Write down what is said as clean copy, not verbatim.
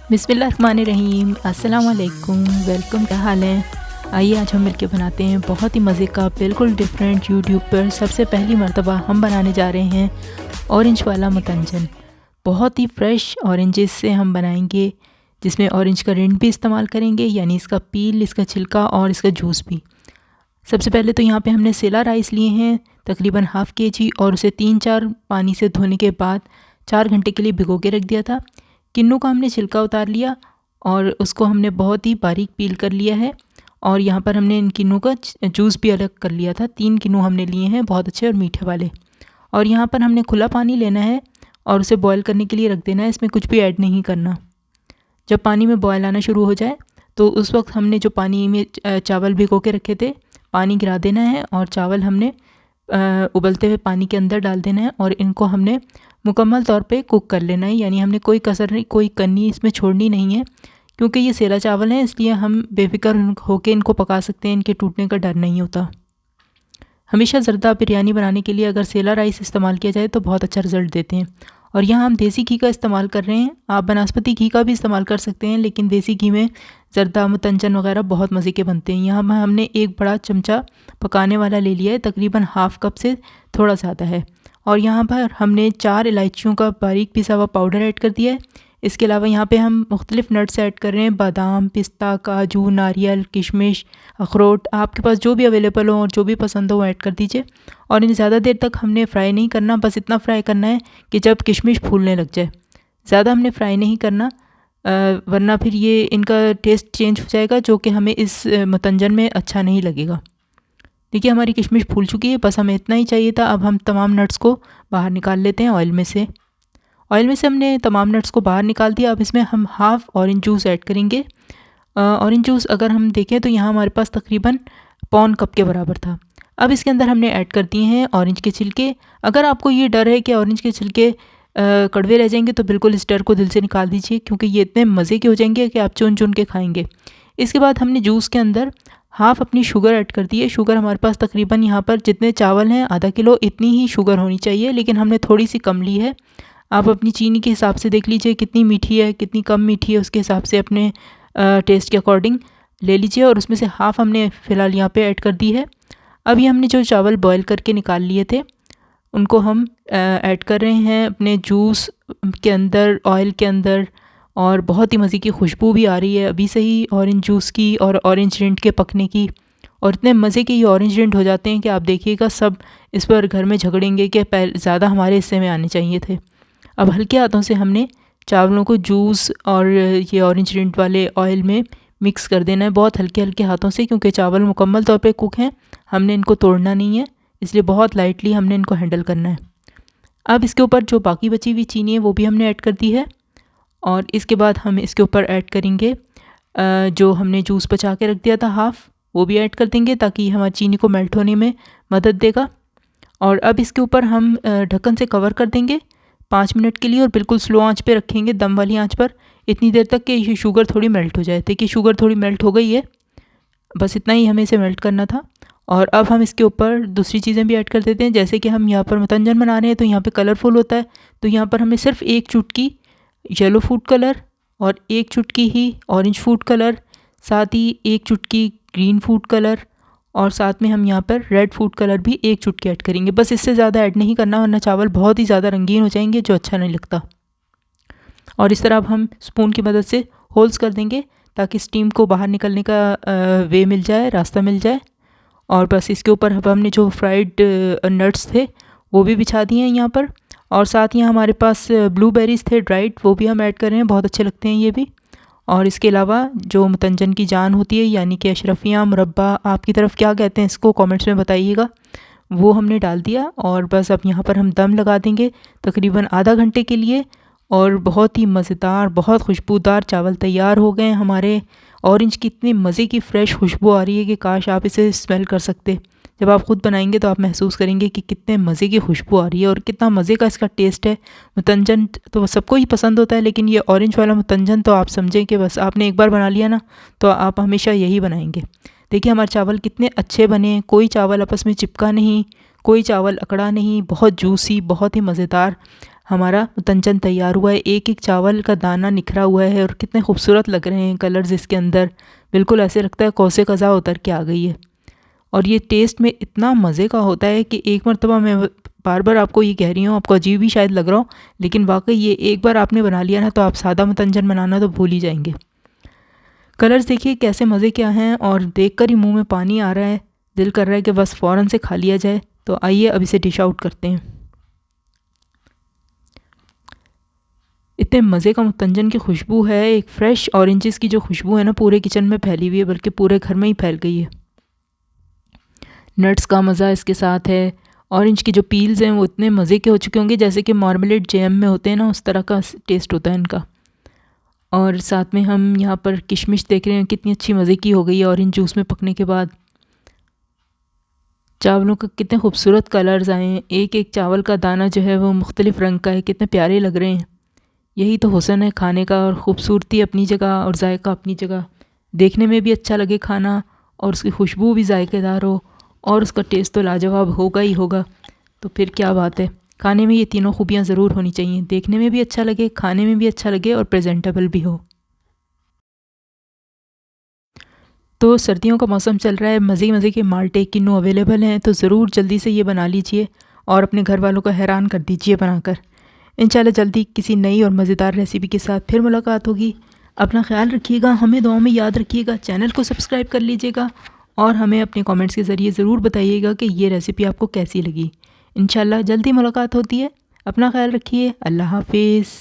बिस्मिल्लाहिर्रहमानिर्रहीम, अस्सलाम वालेकुम, वेलकम। क्या हाल है? आइए आज हम मिलके बनाते हैं बहुत ही मज़े का, बिल्कुल डिफरेंट। यूट्यूब पर सबसे पहली मर्तबा हम बनाने जा रहे हैं ऑरेंज वाला मतंजन। बहुत ही फ़्रेश ऑरेंजेस से हम बनाएंगे, जिसमें ऑरेंज का रिंड भी इस्तेमाल करेंगे, यानी इसका पील, इसका छिलका और इसका जूस भी। सबसे पहले तो यहाँ पे हमने सेला राइस लिए हैं तकरीबन हाफ़ kg, और उसे 3-4 पानी से धोने के बाद 4 घंटे के लिए भिगो के रख दिया था। किन्नू का हमने छिलका उतार लिया और उसको हमने बहुत ही बारीक पील कर लिया है। और यहाँ पर हमने इन किन्नू का जूस भी अलग कर लिया था। 3 किन्नू हमने लिए हैं, बहुत अच्छे और मीठे वाले। और यहाँ पर हमने खुला पानी लेना है और उसे बॉयल करने के लिए रख देना है। इसमें कुछ भी ऐड नहीं करना। जब पानी में बॉयल आना शुरू हो जाए तो उस वक्त हमने जो पानी में चावल भिगो के रखे थे, पानी गिरा देना है और चावल हमने उबलते हुए पानी के अंदर डाल देना है और इनको हमने मुकम्मल तौर पे कुक कर लेना है। यानी हमने कोई कसर नहीं, कोई कन्नी इसमें छोड़नी नहीं है, क्योंकि ये सेला चावल हैं, इसलिए हम बेफिक्र होकर इनको पका सकते हैं। इनके टूटने का डर नहीं होता। हमेशा ज़रदा बिरयानी बनाने के लिए अगर सेला राइस इस्तेमाल किया जाए तो बहुत अच्छा रिज़ल्ट देते हैं। और यहाँ हम देसी घी का इस्तेमाल कर रहे हैं। आप बनास्पति घी का भी इस्तेमाल कर सकते हैं, लेकिन देसी घी में ज़रदा, मतंजन वगैरह बहुत मज़े के बनते हैं। यहाँ हमने एक बड़ा चमचा पकाने वाला ले लिया है, तकरीबन हाफ़ कप से थोड़ा ज़्यादा है। और यहाँ पर हमने 4 इलायचियों का बारीक पिसा हुआ पाउडर ऐड कर दिया है। इसके अलावा यहाँ पे हम मुख्तलिफ़ नट्स ऐड कर रहे हैं, बादाम, पिस्ता, काजू, नारियल, किशमिश, अखरोट। आपके पास जो भी अवेलेबल हो और जो भी पसंद हो वो ऐड कर दीजिए। और इन्हें ज़्यादा देर तक हमने फ्राई नहीं करना, बस इतना फ्राई करना है कि जब किशमिश फूलने लग जाए। ज़्यादा हमने फ्राई नहीं करना, वरना फिर ये इनका टेस्ट चेंज हो जाएगा, जो कि हमें इस मतंजन में अच्छा नहीं लगेगा। देखिए हमारी किशमिश फूल चुकी है, बस हमें इतना ही चाहिए था। अब हम तमाम नट्स को बाहर निकाल लेते हैं ऑयल में से। ऑयल में से हमने तमाम नट्स को बाहर निकाल दिया। अब इसमें हम हाफ़ ऑरेंज जूस ऐड करेंगे। ऑरेंज जूस अगर हम देखें तो यहाँ हमारे पास तकरीबन पौन कप के बराबर था। अब इसके अंदर हमने ऐड कर दिए हैं ऑरेंज के छिलके। अगर आपको ये डर है कि ऑरेंज के छिलके कड़वे रह जाएंगे तो बिल्कुल इस डर को दिल से निकाल दीजिए, क्योंकि ये इतने मज़े के हो जाएंगे कि आप चुन चुन के खाएंगे। इसके बाद हमने जूस के अंदर हाफ़ अपनी शुगर ऐड कर दी है। शुगर हमारे पास तकरीबन यहाँ पर जितने चावल हैं आधा किलो, इतनी ही शुगर होनी चाहिए, लेकिन हमने थोड़ी सी कम ली है। आप अपनी चीनी के हिसाब से देख लीजिए कितनी मीठी है, कितनी कम मीठी है, उसके हिसाब से अपने टेस्ट के अकॉर्डिंग ले लीजिए। और उसमें से हाफ़ हमने फ़िलहाल यहाँ पे ऐड कर दी है। अभी हमने जो चावल बॉयल करके निकाल लिए थे उनको हम ऐड कर रहे हैं अपने जूस के अंदर, ऑयल के अंदर। और बहुत ही मज़े की खुशबू भी आ रही है अभी से ही ऑरेंज जूस की और ऑरेंज रिंड के पकने की। और इतने मज़े के ये ऑरेंज रिंड हो जाते हैं कि आप देखिएगा सब इस पर घर में झगड़ेंगे कि पहले ज़्यादा हमारे हिस्से में आने चाहिए थे। अब हल्के हाथों से हमने चावलों को जूस और ये ऑरेंज रिंड वाले ऑयल में मिक्स कर देना है, बहुत हल्के हल्के हाथों से, क्योंकि चावल मुकम्मल तौर पे कुक हैं। हमने इनको तोड़ना नहीं है, इसलिए बहुत लाइटली हमने इनको हैंडल करना है। अब इसके ऊपर जो बाकी बची हुई चीनी है वो भी हमने ऐड कर दी है। और इसके बाद हम इसके ऊपर ऐड करेंगे जो हमने जूस बचा के रख दिया था हाफ़, वो भी ऐड कर देंगे ताकि हमारी चीनी को मेल्ट होने में मदद देगा। और अब इसके ऊपर हम ढक्कन से कवर कर देंगे 5 मिनट के लिए, और बिल्कुल स्लो आंच पे रखेंगे, दम वाली आंच पर, इतनी देर तक कि ये शुगर थोड़ी मेल्ट हो जाए। देखिए शुगर थोड़ी मेल्ट हो गई है, बस इतना ही हमें इसे मेल्ट करना था। और अब हम इसके ऊपर दूसरी चीज़ें भी ऐड कर देते हैं, जैसे कि हम यहाँ पर मतंजन बना रहे हैं तो यहाँ पे कलरफुल होता है, तो यहाँ पर हमें सिर्फ 1 चुटकी येलो फूड कलर और 1 चुटकी ही ऑरेंज फूड कलर, साथ ही 1 चुटकी ग्रीन फूड कलर, और साथ में हम यहाँ पर रेड फूड कलर भी 1 चुटकी ऐड करेंगे। बस इससे ज़्यादा ऐड नहीं करना, वरना चावल बहुत ही ज़्यादा रंगीन हो जाएंगे, जो अच्छा नहीं लगता। और इस तरह अब हम स्पून की मदद से होल्स कर देंगे ताकि स्टीम को बाहर निकलने का वे मिल जाए, रास्ता मिल जाए। और बस इसके ऊपर अब हमने जो फ्राइड नट्स थे वो भी बिछा दिए हैं यहाँ पर। और साथ ही हमारे पास ब्लूबेरीज़ थे ड्राइड, वो भी हम ऐड कर रहे हैं, बहुत अच्छे लगते हैं ये भी। और इसके अलावा जो मतंजन की जान होती है, यानी कि अशरफियाँ, मुरब्बा, आपकी तरफ क्या कहते हैं इसको कमेंट्स में बताइएगा, वो हमने डाल दिया। और बस अब यहाँ पर हम दम लगा देंगे तकरीबन आधा घंटे के लिए। और बहुत ही मज़ेदार, बहुत खुशबूदार चावल तैयार हो गए हमारे। ऑरेंज की इतनी मज़े की फ़्रेश खुशबू आ रही है कि काश आप इसे स्मेल कर सकते। जब आप ख़ुद बनाएंगे तो आप महसूस करेंगे कि कितने मज़े की खुशबू आ रही है और कितना मज़े का इसका टेस्ट है। मतंजन तो सबको ही पसंद होता है, लेकिन ये ऑरेंज वाला मतंजन तो आप समझें कि बस आपने एक बार बना लिया ना तो आप हमेशा यही बनाएंगे। देखिए हमारे चावल कितने अच्छे बने हैं, कोई चावल आपस में चिपका नहीं, कोई चावल अकड़ा नहीं, बहुत जूसी, बहुत ही मज़ेदार। हमारा मुतंजन तैयार हुआ है। एक एक चावल का दाना निखरा हुआ है और कितने खूबसूरत लग रहे हैं कलर्स इसके अंदर। बिल्कुल ऐसे लगता है कौसे कज़ा उतर के आ गई है। और ये टेस्ट में इतना मज़े का होता है कि एक मरतबा मैं बार बार आपको ये कह रही हूँ, आपको अजीब ही शायद लग रहा हो, लेकिन वाकई ये एक बार आपने बना लिया ना तो आप सादा मुतंजन बनाना तो भूल ही जाएंगे। कलर्स देखिए कैसे मज़े क्या हैं और देखकर ही मुंह में पानी आ रहा है, दिल कर रहा है कि बस फ़ौरन से खा लिया जाए। तो आइए अब इसे डिश आउट करते हैं। इतने मज़े का मुतंजन की खुशबू है, एक फ़्रेश ऑरेंजेस की जो खुशबू है ना पूरे किचन में फैली हुई है, बल्कि पूरे घर में ही फैल गई है। नट्स का मज़ा इसके साथ है। ऑरेंज की जो पील्स हैं वो इतने मज़े के हो चुके होंगे जैसे कि मार्मलेट जैम में होते हैं ना, उस तरह का टेस्ट होता है इनका। और साथ में हम यहाँ पर किशमिश देख रहे हैं कितनी अच्छी मज़े की हो गई है ऑरेंज जूस में पकने के बाद। चावलों का कितने खूबसूरत कलर्स आए हैं, एक एक चावल का दाना जो है वो मुख्तलिफ़ रंग का है, कितने प्यारे लग रहे हैं। यही तो हुस्न है खाने का, और ख़ूबसूरती अपनी जगह और जायका अपनी जगह। देखने में भी अच्छा लगे खाना और उसकी खुशबू भी जायकेदार हो और उसका टेस्ट तो लाजवाब होगा ही होगा। तो फिर क्या बात है, खाने में ये तीनों खूबियाँ ज़रूर होनी चाहिए, देखने में भी अच्छा लगे, खाने में भी अच्छा लगे और प्रेजेंटेबल भी हो। तो सर्दियों का मौसम चल रहा है, मज़े मज़े के माल्टे किन्नू अवेलेबल हैं, तो ज़रूर जल्दी से ये बना लीजिए और अपने घर वालों को हैरान कर दीजिए बनाकर। इंशाल्लाह जल्दी किसी नई और मज़ेदार रेसिपी के साथ फिर मुलाकात होगी। अपना ख्याल रखिएगा, हमें दुआओं में याद रखिएगा, चैनल को सब्सक्राइब कर लीजिएगा और हमें अपने कमेंट्स के ज़रिए ज़रूर बताइएगा कि ये रेसिपी आपको कैसी लगी। इंशाल्लाह जल्दी मुलाकात होती है। अपना ख्याल रखिए। अल्लाह हाफिज़।